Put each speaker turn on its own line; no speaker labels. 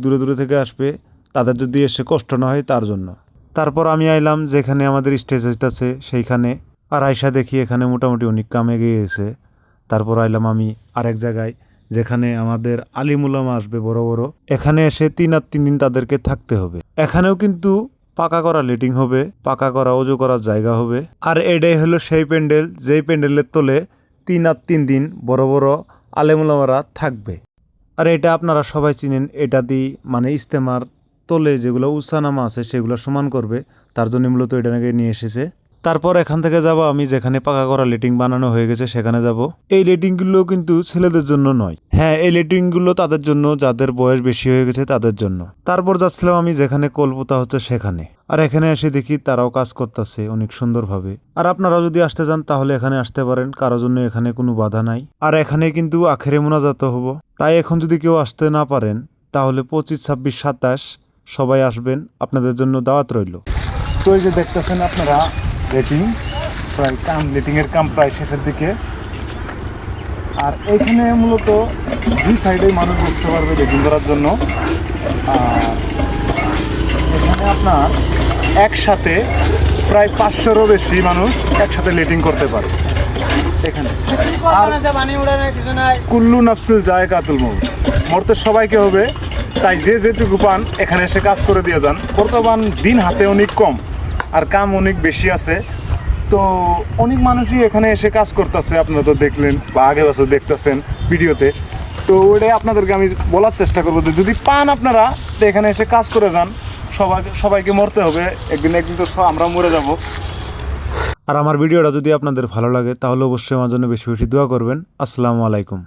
দূরে দূরে থেকে আসবে, তাদের যদি এসে কষ্ট না হয় তার জন্য। তারপর আমি আইলাম যেখানে আমাদের স্টেজ আছে সেইখানে, আর আয়সা দেখি এখানে মোটামুটি অনেক কাম এগিয়ে গেছে। তারপর আইলাম আমি আরেক জায়গায় যেখানে আমাদের আলিমুলামা আসবে বড় বড়। এখানে এসে 3 দিন তাদেরকে থাকতে হবে। এখানেও কিন্তু পাকা করা লেটিং হবে, পাকা করা অজু করার জায়গা হবে। আর এটাই হলো সেই প্যান্ডেল, যেই প্যান্ডেলের তলে 3 দিন বড় বড় আলেমুলামারা থাকবে। আর এটা আপনারা সবাই চিনেন, এটা দিয়ে মানে ইস্তেমার তলে যেগুলো উৎসানামা আছে সেগুলো সমান করবে, তার জন্য মূলত এটা নাকি নিয়ে এসেছে। তারপর এখান থেকে যাব আমি যেখানে পাকা করা লেটিং বানানো হয়ে গেছে সেখানে যাব। এই লেটিংগুলো কিন্তু ছেলেদের জন্য নয়, হ্যাঁ এই লেটিংগুলো তাদের জন্য যাদের বয়স বেশি হয়ে গেছে তাদের জন্য। তারপর যাচ্ছিলাম আমি যেখানে কলপোতা হচ্ছে সেখানে, আর এখানে এসে দেখি তারাও কাজ করতেছে অনেক সুন্দরভাবে। আর আপনারাও যদি আসতে চান তাহলে এখানে আসতে পারেন, কারোর জন্য এখানে কোনো বাধা নাই। আর এখানে কিন্তু আখেরে মোনাজাত হব, তাই এখন যদি কেউ আসতে না পারেন তাহলে 25, 26, 27 সবাই আসবেন, আপনাদের জন্য দাওয়াত রইল। তো এই যে দেখতেছেন আপনারা লেটিং লেটিংয়ের কাম প্রায় শেষের দিকে। আর এইখানে মূলত 2 সাইডেই মানুষ বসতে পারবে লেটিং করার জন্য। আর এখানে আপনার একসাথে প্রায় 500-এরও বেশি মানুষ একসাথে লেটিং করতে পারে এখানে। আর কুল্লু নাফসিল জায়গাতুল মউত, মরতে সবাইকে হবে, তাই যে যেটুকু পান এখানে এসে কাজ করে দিয়ে যান। বর্তমান দিন হাতে অনেক কম আর কাম অনেক বেশি আছে, তো অনেক মানুষই এখানে এসে কাজ করতেছে, আপনারা তো দেখলেন বা আগে বছর দেখতেছেন ভিডিওতে। তো ওইটাই আপনাদেরকে আমি বলার চেষ্টা করবো যে যদি পান আপনারা তো এখানে এসে কাজ করে যান। সবাইকে মরতে হবে, একদিন তো আমরা মরে যাব। আর আমার ভিডিওটা যদি আপনাদের ভালো লাগে তাহলে অবশ্যই আমার জন্য বেশি বেশি দোয়া করবেন। আসসালামু আলাইকুম।